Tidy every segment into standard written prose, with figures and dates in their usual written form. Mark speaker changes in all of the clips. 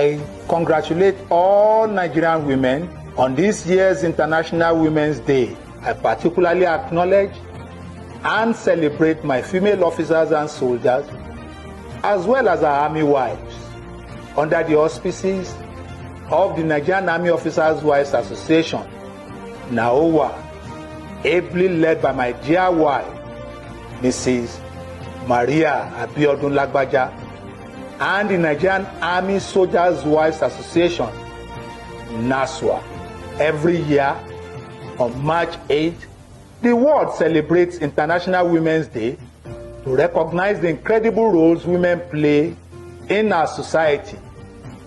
Speaker 1: I congratulate all Nigerian women on this year's International Women's Day. I particularly acknowledge and celebrate my female officers and soldiers, as well as our Army wives, under the auspices of the Nigerian Army Officers' Wives Association, NAOWA, ably led by my dear wife, Mrs. Maria Abiodun Lagbaja, and the Nigerian Army Soldiers' Wives Association, NASWA. Every year, on March 8, the world celebrates International Women's Day to recognize the incredible roles women play in our society.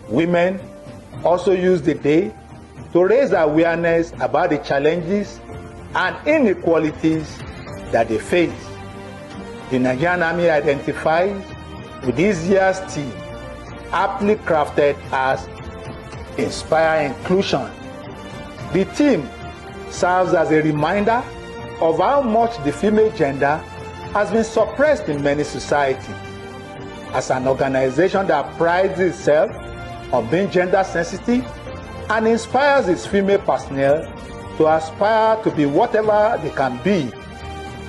Speaker 1: Women also use the day to raise awareness about the challenges and inequalities that they face. The Nigerian Army identifies with this year's theme, aptly crafted as Inspire Inclusion. The theme serves as a reminder of how much the female gender has been suppressed in many societies. As an organization that prides itself on being gender sensitive and inspires its female personnel to aspire to be whatever they can be,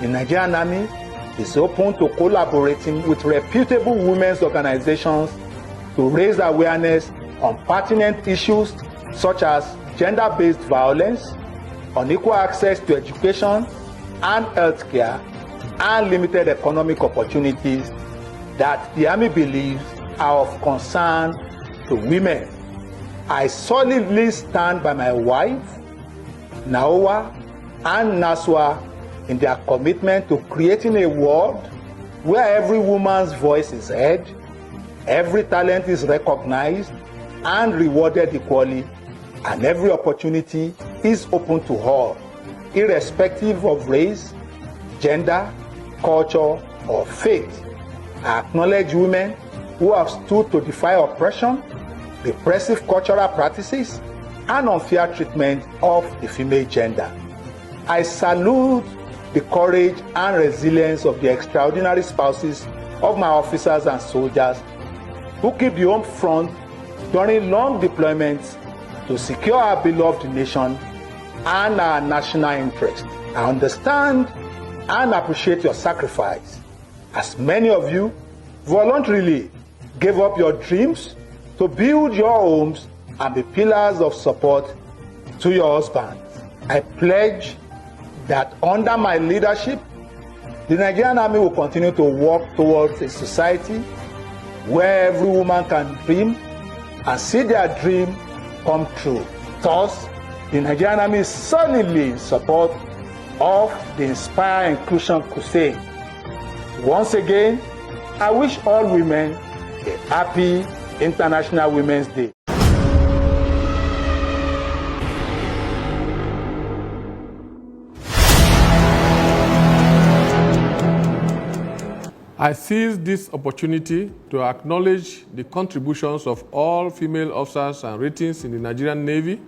Speaker 1: the Nigerian Army is open to collaborating with reputable women's organizations to raise awareness on pertinent issues such as gender-based violence, unequal access to education and healthcare, and limited economic opportunities that the Army believes are of concern to women. I solidly stand by my wife, NAOWA, and NASWA in their commitment to creating a world where every woman's voice is heard, every talent is recognized and rewarded equally, and every opportunity is open to all, irrespective of race, gender, culture, or faith. I acknowledge women who have stood to defy oppression, repressive cultural practices, and unfair treatment of the female gender. I salute the courage and resilience of the extraordinary spouses of my officers and soldiers who keep the home front during long deployments to secure our beloved nation and our national interest. I understand and appreciate your sacrifice, as many of you voluntarily gave up your dreams to build your homes and be pillars of support to your husbands. I pledge that under my leadership, the Nigerian Army will continue to work towards a society where every woman can dream and see their dream come true. Thus, the Nigerian Army is solidly in support of the Inspire Inclusion Crusade. Once again, I wish all women a happy International Women's Day.
Speaker 2: I seize this opportunity to acknowledge the contributions of all female officers and ratings in the Nigerian Navy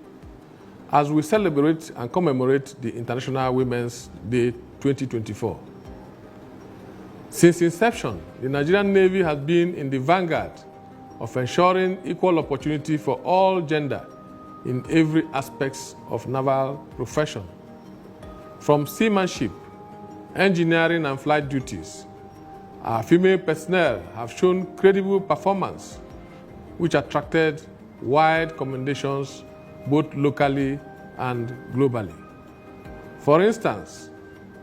Speaker 2: as we celebrate and commemorate the International Women's Day 2024. Since inception, the Nigerian Navy has been in the vanguard of ensuring equal opportunity for all gender in every aspect of naval profession. From seamanship, engineering and flight duties, our female personnel have shown credible performance, which attracted wide commendations both locally and globally. For instance,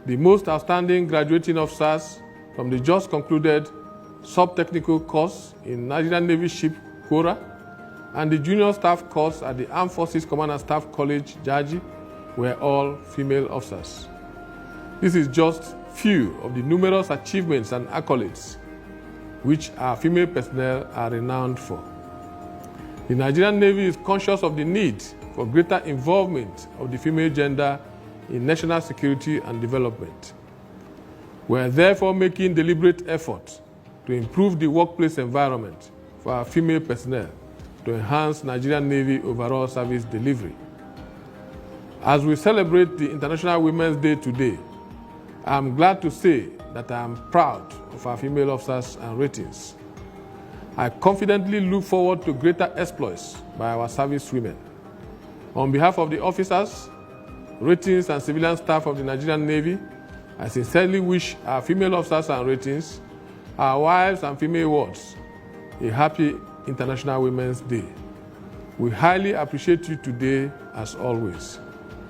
Speaker 2: the most outstanding graduating officers from the just concluded sub-technical course in Nigerian Navy Ship Corps and the junior staff course at the Armed Forces Command and Staff College, Jaji, were all female officers. This is just few of the numerous achievements and accolades which our female personnel are renowned for. The Nigerian Navy is conscious of the need for greater involvement of the female gender in national security and development. We are therefore making deliberate efforts to improve the workplace environment for our female personnel to enhance Nigerian Navy overall service delivery. As we celebrate the International Women's Day today, I am glad to say that I am proud of our female officers and ratings. I confidently look forward to greater exploits by our service women. On behalf of the officers, ratings, and civilian staff of the Nigerian Navy, I sincerely wish our female officers and ratings, our wives and female wards, a happy International Women's Day. We highly appreciate you today, as always.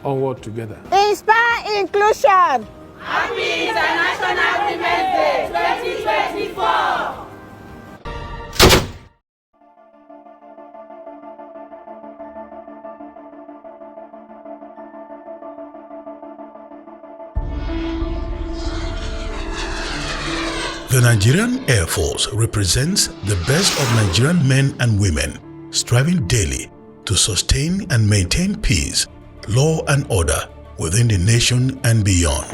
Speaker 2: Onward together.
Speaker 3: Inspire inclusion.
Speaker 4: Happy International Women's Day 2024!
Speaker 5: The Nigerian Air Force represents the best of Nigerian men and women striving daily to sustain and maintain peace, law and order within the nation and beyond.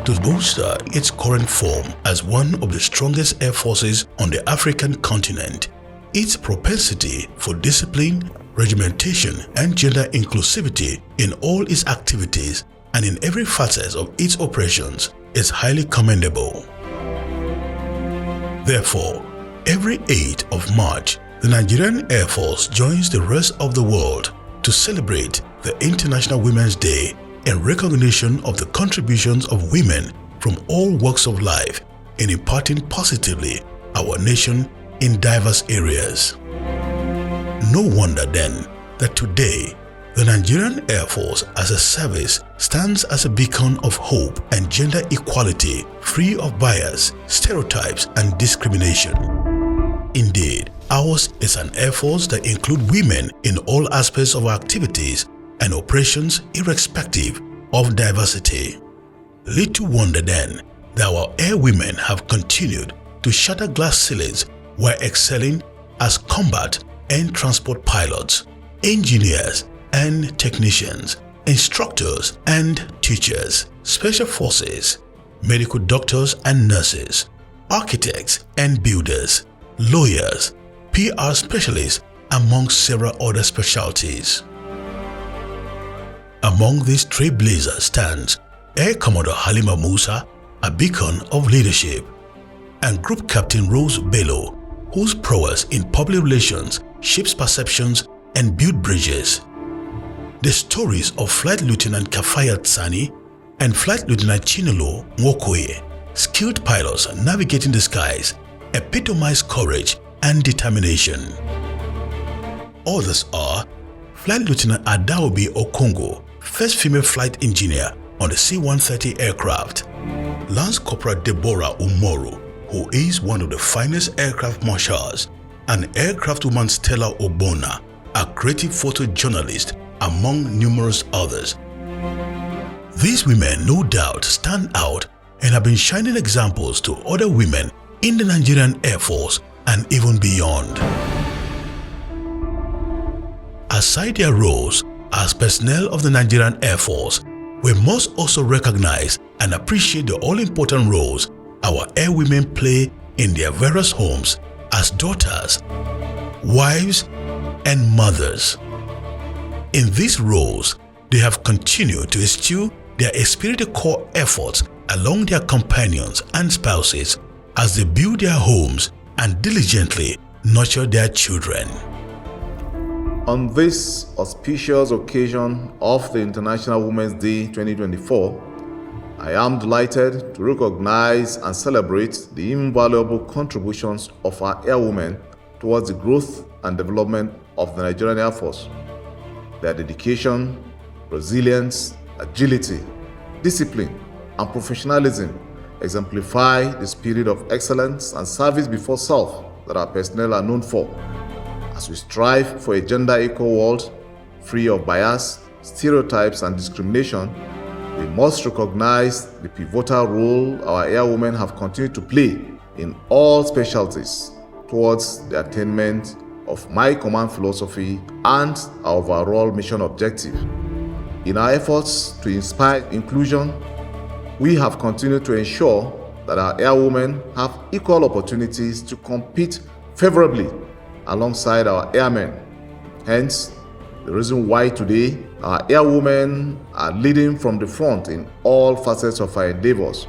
Speaker 5: To bolster its current form as one of the strongest air forces on the African continent, its propensity for discipline, regimentation and gender inclusivity in all its activities and in every facet of its operations is highly commendable. Therefore, every 8th of March, the Nigerian Air Force joins the rest of the world to celebrate the International Women's Day in recognition of the contributions of women from all walks of life in imparting positively our nation in diverse areas. No wonder then that today, the Nigerian Air Force as a service stands as a beacon of hope and gender equality, free of bias, stereotypes, and discrimination. Indeed, ours is an air force that includes women in all aspects of our activities and operations irrespective of diversity. Little wonder then that our air women have continued to shatter glass ceilings while excelling as combat and transport pilots, engineers and technicians, instructors and teachers, special forces, medical doctors and nurses, architects and builders, lawyers, PR specialists, among several other specialties. Among these trailblazers stands Air Commodore Halima Musa, a beacon of leadership, and Group Captain Rose Bello, whose prowess in public relations shapes perceptions and build bridges. The stories of Flight Lieutenant Kafayat Sani and Flight Lieutenant Chinelo Nwokoye, skilled pilots navigating the skies, epitomize courage and determination. Others are Flight Lieutenant Adaobi Okongo, first female flight engineer on the C-130 aircraft, Lance Corporal Deborah Umoru, who is one of the finest aircraft marshals, and aircraft woman Stella Obona, a creative photojournalist, among numerous others. These women no doubt stand out and have been shining examples to other women in the Nigerian Air Force and even beyond. Aside their roles as personnel of the Nigerian Air Force, we must also recognize and appreciate the all-important roles our air women play in their various homes as daughters, wives, and mothers. In these roles, they have continued to eschew their espirited core efforts along their companions and spouses as they build their homes and diligently nurture their children.
Speaker 6: On this auspicious occasion of the International Women's Day 2024, I am delighted to recognize and celebrate the invaluable contributions of our airwomen towards the growth and development of the Nigerian Air Force. Their dedication, resilience, agility, discipline, and professionalism exemplify the spirit of excellence and service before self that our personnel are known for. As we strive for a gender-equal world, free of bias, stereotypes, and discrimination, we must recognize the pivotal role our airwomen have continued to play in all specialties towards the attainment of my command philosophy and our overall mission objective. In our efforts to inspire inclusion, we have continued to ensure that our airwomen have equal opportunities to compete favorably alongside our airmen. Hence, the reason why today our airwomen are leading from the front in all facets of our endeavors.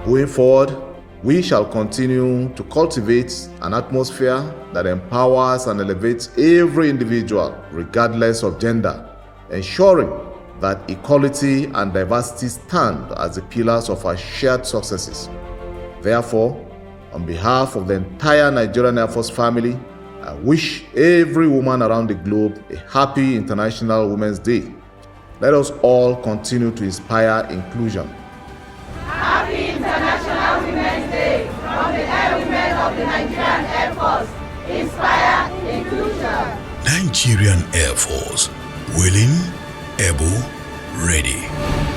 Speaker 6: Going forward, We shall continue to cultivate an atmosphere that empowers and elevates every individual, regardless of gender, ensuring that equality and diversity stand as the pillars of our shared successes. Therefore, on behalf of the entire Nigerian Air Force family, I wish every woman around the globe a happy International Women's Day. Let us all continue to inspire inclusion.
Speaker 4: Happy International Women's Day from the Air Women of the Nigerian Air Force. Inspire inclusion.
Speaker 5: Nigerian Air Force, willing, able, ready.